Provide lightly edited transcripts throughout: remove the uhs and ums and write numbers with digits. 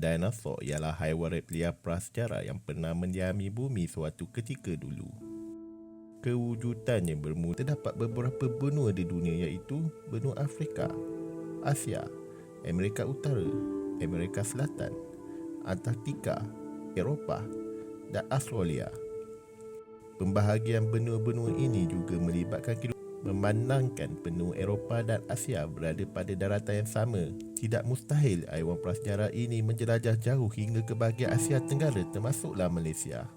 Dinosaur ialah haiwan reptilia prasejarah yang pernah mendiami bumi suatu ketika dulu. Kewujudannya bermula terdapat beberapa benua di dunia, iaitu benua Afrika, Asia, Amerika Utara, Amerika Selatan, Antartika, Eropah dan Australia. Pembahagian benua-benua ini juga melibatkan memandangkan benua Eropah dan Asia berada pada daratan yang sama. Tidak mustahil haiwan prasejarah ini menjelajah jauh hingga ke bahagian Asia Tenggara, termasuklah Malaysia.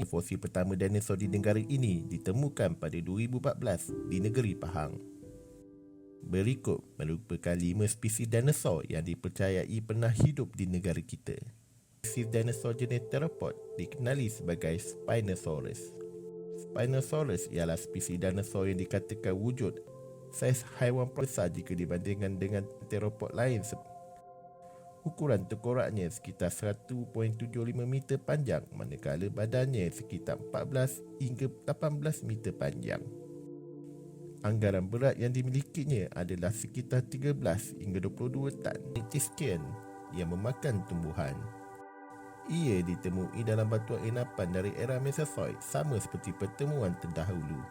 Fosil pertama dinosaur di negara ini ditemukan pada 2014 di negeri Pahang. Berikut merupakan 5 spesies dinosaur yang dipercayai pernah hidup di negara kita. Spesies dinosaur jenis theropod dikenali sebagai Spinosaurus. Spinosaurus ialah spesies dinosaur yang dikatakan wujud saiz haiwan besar jika dibandingkan dengan theropod lain. Ukuran tengkoraknya sekitar 1.75 meter panjang, manakala badannya sekitar 14 hingga 18 meter panjang. Anggaran berat yang dimilikinya adalah sekitar 13 hingga 22 tan sekian yang memakan tumbuhan. Ia ditemui dalam batuan endapan dari era Mesozoik, sama seperti pertemuan terdahulu.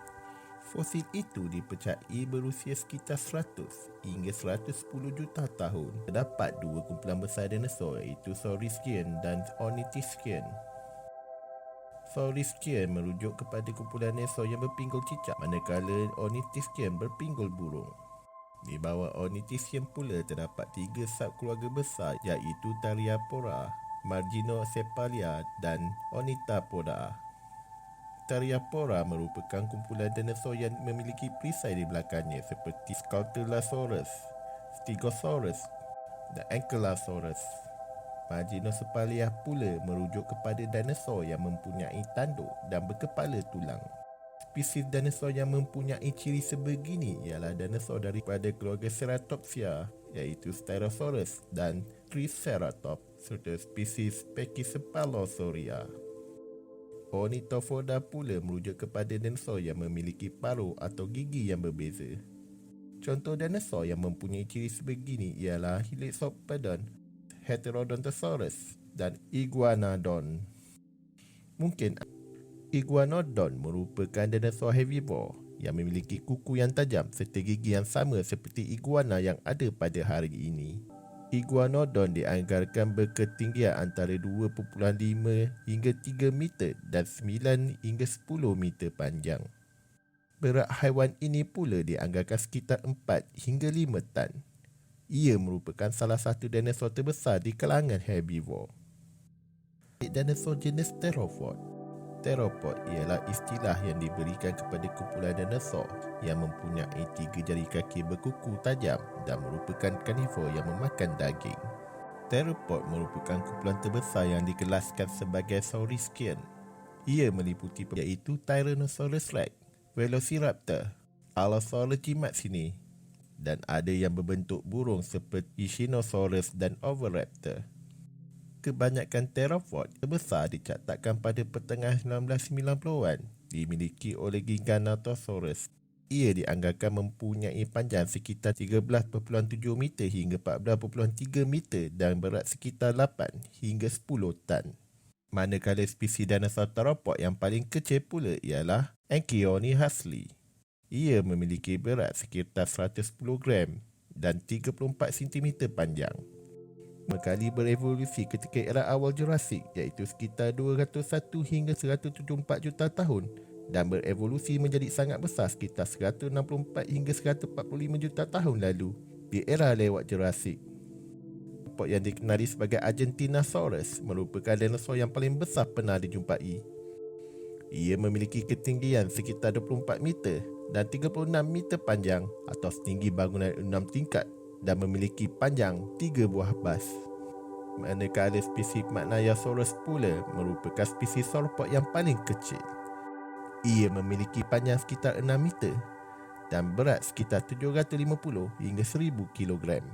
Fosil itu dipercayai berusia sekitar 100 hingga 110 juta tahun. Terdapat dua kumpulan besar dinosaur, iaitu Saurischian dan Ornithischian. Saurischian merujuk kepada kumpulan dinosaur yang berpinggul cicak, manakala Ornithischian berpinggul burung. Di bawah Ornithischian pula terdapat 3 subkeluarga besar, iaitu Thyreopoda, Marginocephalia dan Ornithopoda. Thyreopoda merupakan kumpulan dinosaur yang memiliki perisai di belakangnya seperti Scutellosaurus, Stegosaurus dan Ankylosaurus. Marginocephalia pula merujuk kepada dinosaur yang mempunyai tanduk dan berkepala tulang. Spesies dinosaur yang mempunyai ciri sebegini ialah dinosaur daripada keluarga Ceratopsia, iaitu Styracosaurus dan Triceratops, serta spesies Pachycephalosauria. Ornithopoda pula merujuk kepada dinosaur yang memiliki paruh atau gigi yang berbeza. Contoh dinosaur yang mempunyai ciri sebegini ialah Helixopodon, Heterodontosaurus dan Iguanodon. Mungkin Iguanodon merupakan dinosaur herbivore yang memiliki kuku yang tajam serta gigi yang sama seperti iguana yang ada pada hari ini. Iguanodon dianggarkan berketinggian antara 2.5 hingga 3 meter dan 9 hingga 10 meter panjang. Berat haiwan ini pula dianggarkan sekitar 4 hingga 5 tan. Ia merupakan salah satu dinosaur terbesar di kalangan herbivore. Dinosaur jenis theropod. Theropod ialah istilah yang diberikan kepada kumpulan dinosaur yang mempunyai 3 jari kaki berkuku tajam dan merupakan karnivor yang memakan daging. Theropod merupakan kumpulan terbesar yang dikelaskan sebagai Saurischian. Ia meliputi iaitu Tyrannosaurus Rex, Velociraptor, Allosaurus jimat sini dan ada yang berbentuk burung seperti Spinosaurus dan Oviraptor. Kebanyakan theropod terbesar dicatatkan pada pertengahan 1990-an dimiliki oleh Giganotosaurus. Ia dianggarkan mempunyai panjang sekitar 13.7 meter hingga 14.3 meter dan berat sekitar 8 hingga 10 tan. Manakala spesies dinosaur theropod yang paling kecil pula ialah Anchiornis. Ia memiliki berat sekitar 110 gram dan 34 cm panjang. Kali berevolusi ketika era awal Jurassik, iaitu sekitar 201 hingga 174 juta tahun, dan berevolusi menjadi sangat besar sekitar 164 hingga 145 juta tahun lalu di era lewat Jurassik. Yang dikenali sebagai Argentinosaurus merupakan dinosaur yang paling besar pernah dijumpai. Ia memiliki ketinggian sekitar 24 meter dan 36 meter panjang atau setinggi bangunan 6 tingkat dan memiliki panjang 3 buah bas. Manakala spesies Magnayasaurus pula merupakan spesies sauropod yang paling kecil. Ia memiliki panjang sekitar 6 meter dan berat sekitar 750 hingga 1000 kilogram.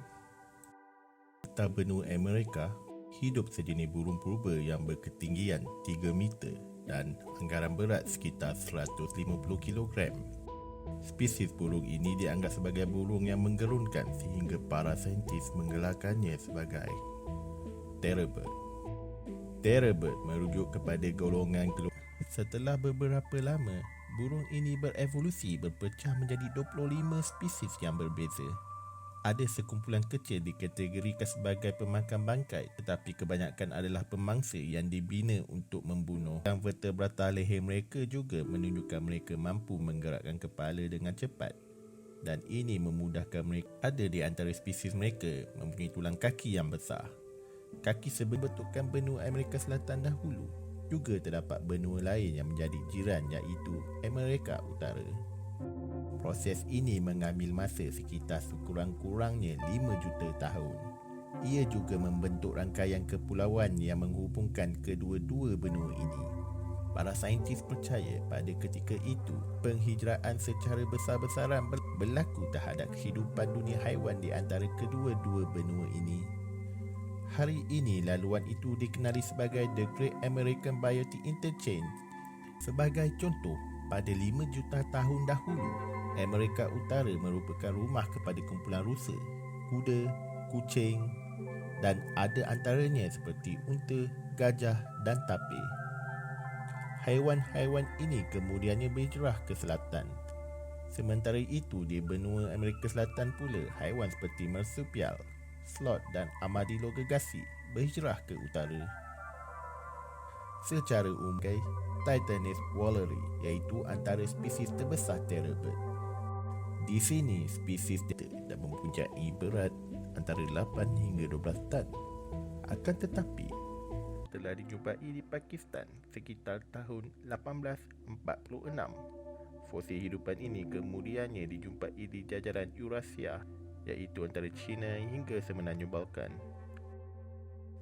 Di benua Amerika, hidup sejenis burung purba yang berketinggian 3 meter dan anggaran berat sekitar 150 kilogram. Spesies burung ini dianggap sebagai burung yang menggerunkan sehingga para saintis menggelarkannya sebagai Terrorbird. Terrorbird merujuk kepada golongan setelah beberapa lama, burung ini berevolusi berpecah menjadi 25 spesies yang berbeza. Ada sekumpulan kecil dikategorikan sebagai pemakan bangkai, tetapi kebanyakan adalah pemangsa yang dibina untuk membunuh. Dan vertebrata leher mereka juga menunjukkan mereka mampu menggerakkan kepala dengan cepat. Dan ini memudahkan mereka. Ada di antara spesies mereka mempunyai tulang kaki yang besar. Kaki sebentukkan benua Amerika Selatan dahulu. Juga terdapat benua lain yang menjadi jiran, iaitu Amerika Utara. Proses ini mengambil masa sekitar sekurang-kurangnya 5 juta tahun. Ia juga membentuk rangkaian kepulauan yang menghubungkan kedua-dua benua ini. Para saintis percaya pada ketika itu, penghijraan secara besar-besaran berlaku terhadap kehidupan dunia haiwan di antara kedua-dua benua ini. Hari ini, laluan itu dikenali sebagai The Great American Biotic Interchange. Sebagai contoh, pada 5 juta tahun dahulu, Amerika Utara merupakan rumah kepada kumpulan rusa, kuda, kucing dan ada antaranya seperti unta, gajah dan tapir. Haiwan-haiwan ini kemudiannya berhijrah ke selatan. Sementara itu, di benua Amerika Selatan pula, haiwan seperti marsupial, sloth dan armadillo gergasi berhijrah ke utara. Secara umum, Titanus walleri iaitu antara spesies terbesar terrorbird. Di sini, spesies dan mempunyai berat antara 8 hingga 12 tan. Akan tetapi, telah dijumpai di Pakistan sekitar tahun 1846. Fosil hidupan ini kemudiannya dijumpai di jajaran Eurasia, iaitu antara China hingga semenanjung Balkan.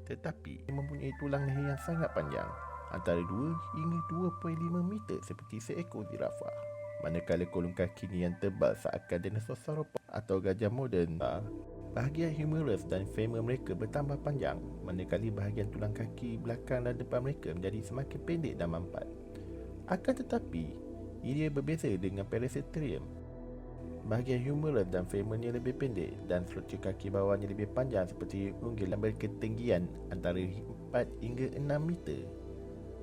Tetapi, mempunyai tulang leher yang sangat panjang, antara 2 hingga 2.5 meter seperti seekor zirafah. Manakala kolong kakinya yang tebal seakan dinosaur sauropod atau gajah moden. Bahagian humerus dan femur mereka bertambah panjang, manakala bahagian tulang kaki belakang dan depan mereka menjadi semakin pendek dan mampat. Akan tetapi, ia berbeza dengan Paraceratherium. Bahagian humerus dan femurnya lebih pendek dan selutut kaki bawahnya lebih panjang seperti unggul dan berketinggian antara 4 hingga 6 meter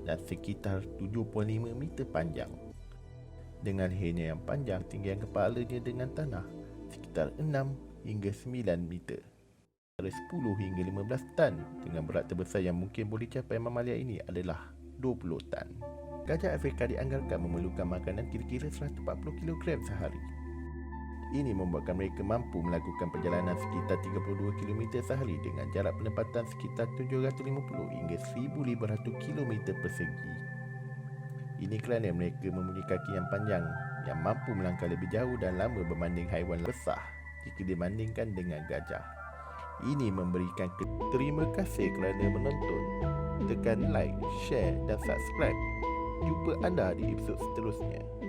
dan sekitar 7.5 meter panjang. Dengan lehernya yang panjang, ketinggian kepalanya dengan tanah sekitar 6 hingga 9 meter. Antara 10 hingga 15 tan. Dengan berat terbesar yang mungkin boleh capai mamalia ini adalah 20 tan. Gajah Afrika dianggarkan memerlukan makanan kira-kira 140 kg sehari. Ini membuatkan mereka mampu melakukan perjalanan sekitar 32 km sehari dengan jarak penempatan sekitar 750 hingga 1500 km persegi. Ini kerana mereka mempunyai kaki yang panjang yang mampu melangkah lebih jauh dan lama berbanding haiwan besar jika dibandingkan dengan gajah. Ini memberikan terima kasih kerana menonton. Tekan like, share dan subscribe. Jumpa anda di episod seterusnya.